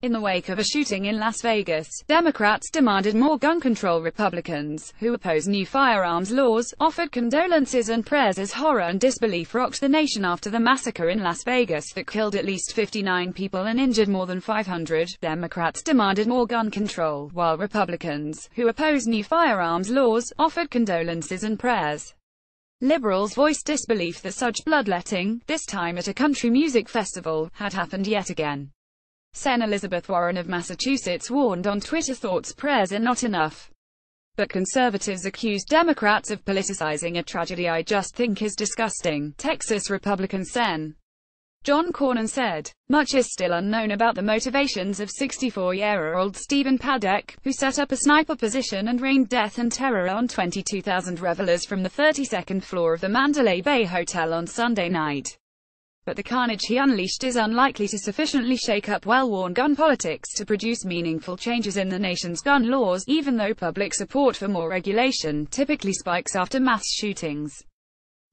In the wake of a shooting in Las Vegas, Democrats demanded more gun control. Republicans, who oppose new firearms laws, offered condolences and prayers as horror and disbelief rocked the nation after the massacre in Las Vegas that killed at least 59 people and injured more than 500. Democrats demanded more gun control, while Republicans, who oppose new firearms laws, offered condolences and prayers. Liberals voiced disbelief that such bloodletting, this time at a country music festival, had happened yet again. Sen. Elizabeth Warren of Massachusetts warned on Twitter thoughts prayers are not enough. But conservatives accused Democrats of politicizing a tragedy I just think is disgusting. Texas Republican Sen. John Cornyn said, much is still unknown about the motivations of 64-year-old Stephen Paddock, who set up a sniper position and rained death and terror on 22,000 revelers from the 32nd floor of the Mandalay Bay Hotel on Sunday night. But the carnage he unleashed is unlikely to sufficiently shake up well-worn gun politics to produce meaningful changes in the nation's gun laws, even though public support for more regulation typically spikes after mass shootings.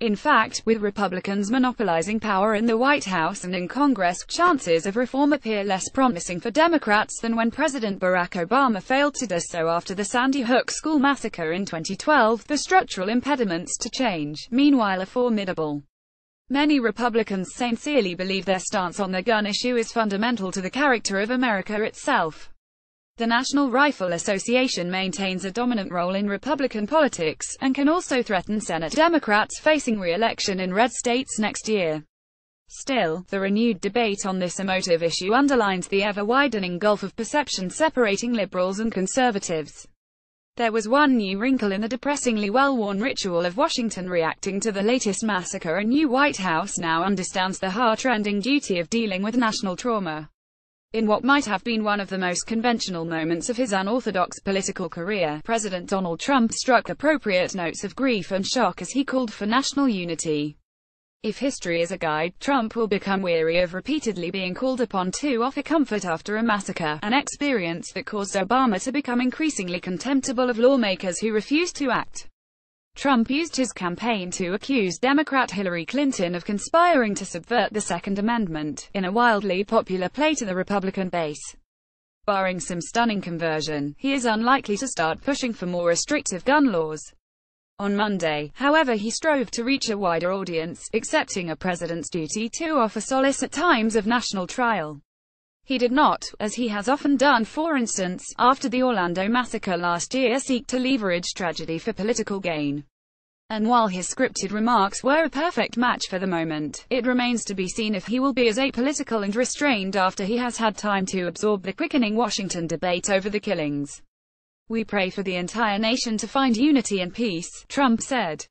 In fact, with Republicans monopolizing power in the White House and in Congress, chances of reform appear less promising for Democrats than when President Barack Obama failed to do so after the Sandy Hook school massacre in 2012. The structural impediments to change, meanwhile, are formidable. Many Republicans sincerely believe their stance on the gun issue is fundamental to the character of America itself. The National Rifle Association maintains a dominant role in Republican politics, and can also threaten Senate Democrats facing re-election in red states next year. Still, the renewed debate on this emotive issue underlines the ever-widening gulf of perception separating liberals and conservatives. There was one new wrinkle in the depressingly well-worn ritual of Washington reacting to the latest massacre. A new White House now understands the heart-rending duty of dealing with national trauma. In what might have been one of the most conventional moments of his unorthodox political career, President Donald Trump struck appropriate notes of grief and shock as he called for national unity. If history is a guide, Trump will become weary of repeatedly being called upon to offer comfort after a massacre, an experience that caused Obama to become increasingly contemptible of lawmakers who refused to act. Trump used his campaign to accuse Democrat Hillary Clinton of conspiring to subvert the Second Amendment, in a wildly popular play to the Republican base. Barring some stunning conversion, he is unlikely to start pushing for more restrictive gun laws. On Monday, however, he strove to reach a wider audience, accepting a president's duty to offer solace at times of national trial. He did not, as he has often done for instance, after the Orlando massacre last year, seek to leverage tragedy for political gain. And while his scripted remarks were a perfect match for the moment, it remains to be seen if he will be as apolitical and restrained after he has had time to absorb the quickening Washington debate over the killings. We pray for the entire nation to find unity and peace, Trump said.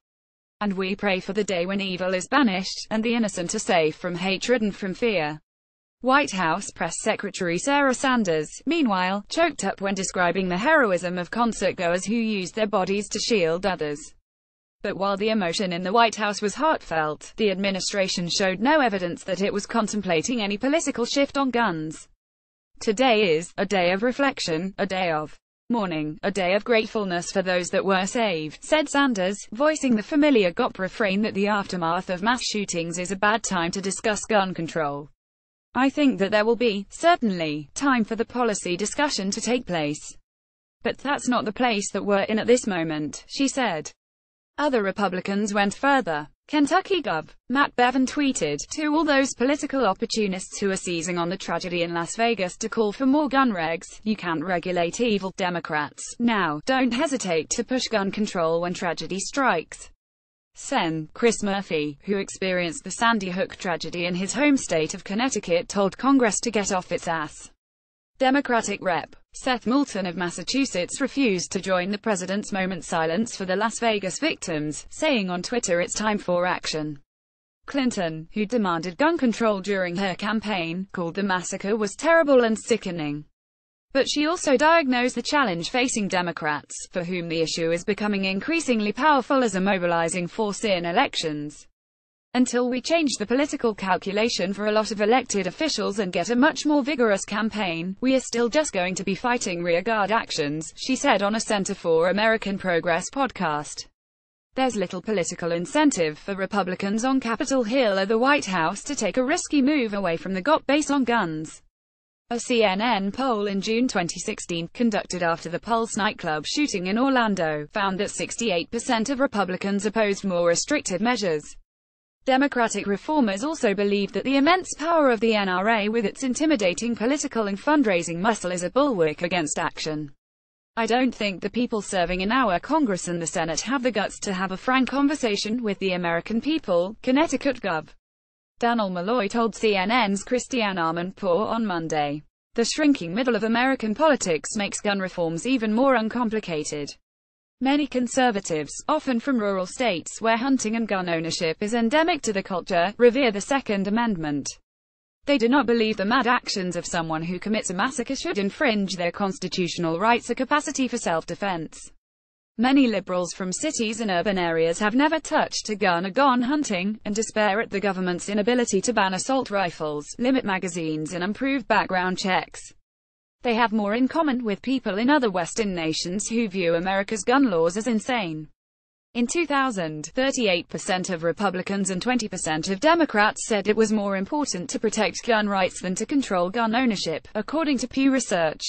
And we pray for the day when evil is banished, and the innocent are safe from hatred and from fear. White House Press Secretary Sarah Sanders, meanwhile, choked up when describing the heroism of concertgoers who used their bodies to shield others. But while the emotion in the White House was heartfelt, the administration showed no evidence that it was contemplating any political shift on guns. Today is a day of reflection, a day of mourning, a day of gratefulness for those that were saved, said Sanders, voicing the familiar GOP refrain that the aftermath of mass shootings is a bad time to discuss gun control. I think that there will be, certainly, time for the policy discussion to take place. But that's not the place that we're in at this moment, she said. Other Republicans went further. Kentucky Gov. Matt Bevin tweeted, to all those political opportunists who are seizing on the tragedy in Las Vegas to call for more gun regs, you can't regulate evil, Democrats. Now, don't hesitate to push gun control when tragedy strikes. Sen. Chris Murphy, who experienced the Sandy Hook tragedy in his home state of Connecticut, told Congress to get off its ass. Democratic Rep. Seth Moulton of Massachusetts refused to join the president's moment silence for the Las Vegas victims, saying on Twitter it's time for action. Clinton, who demanded gun control during her campaign, called the massacre was terrible and sickening. But she also diagnosed the challenge facing Democrats, for whom the issue is becoming increasingly powerful as a mobilizing force in elections. Until we change the political calculation for a lot of elected officials and get a much more vigorous campaign, we are still just going to be fighting rearguard actions, she said on a Center for American Progress podcast. There's little political incentive for Republicans on Capitol Hill or the White House to take a risky move away from the GOP base on guns. A CNN poll in June 2016, conducted after the Pulse nightclub shooting in Orlando, found that 68% of Republicans opposed more restrictive measures. Democratic reformers also believed that the immense power of the NRA with its intimidating political and fundraising muscle is a bulwark against action. I don't think the people serving in our Congress and the Senate have the guts to have a frank conversation with the American people, Connecticut Gov. Dannel Malloy told CNN's Christiane Amanpour on Monday. The shrinking middle of American politics makes gun reforms even more uncomplicated. Many conservatives, often from rural states where hunting and gun ownership is endemic to the culture, revere the Second Amendment. They do not believe the mad actions of someone who commits a massacre should infringe their constitutional rights or capacity for self-defense. Many liberals from cities and urban areas have never touched a gun or gone hunting, and despair at the government's inability to ban assault rifles, limit magazines and improve background checks. They have more in common with people in other Western nations who view America's gun laws as insane. In 2000, 38% of Republicans and 20% of Democrats said it was more important to protect gun rights than to control gun ownership, according to Pew Research.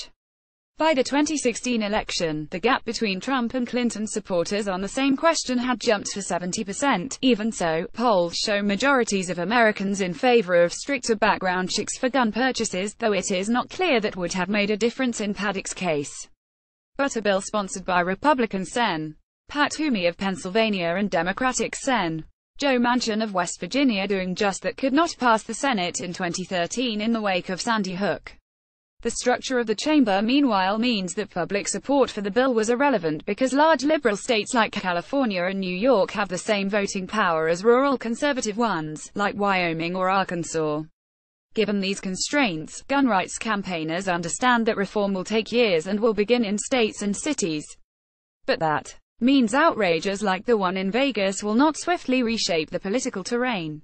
By the 2016 election, the gap between Trump and Clinton supporters on the same question had jumped to 70%. Even so, polls show majorities of Americans in favor of stricter background checks for gun purchases, though it is not clear that would have made a difference in Paddock's case. But a bill sponsored by Republican Sen. Pat Toomey of Pennsylvania and Democratic Sen. Joe Manchin of West Virginia doing just that could not pass the Senate in 2013 in the wake of Sandy Hook. The structure of the chamber meanwhile means that public support for the bill was irrelevant because large liberal states like California and New York have the same voting power as rural conservative ones, like Wyoming or Arkansas. Given these constraints, gun rights campaigners understand that reform will take years and will begin in states and cities. But that means outrages like the one in Vegas will not swiftly reshape the political terrain.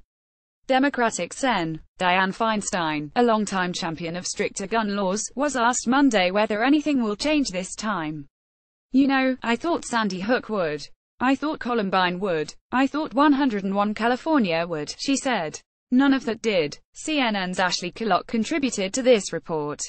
Democratic Sen. Dianne Feinstein, a longtime champion of stricter gun laws, was asked Monday whether anything will change this time. "You know, I thought Sandy Hook would. I thought Columbine would. I thought 101 California would," she said. None of that did. CNN's Ashley Killock contributed to this report.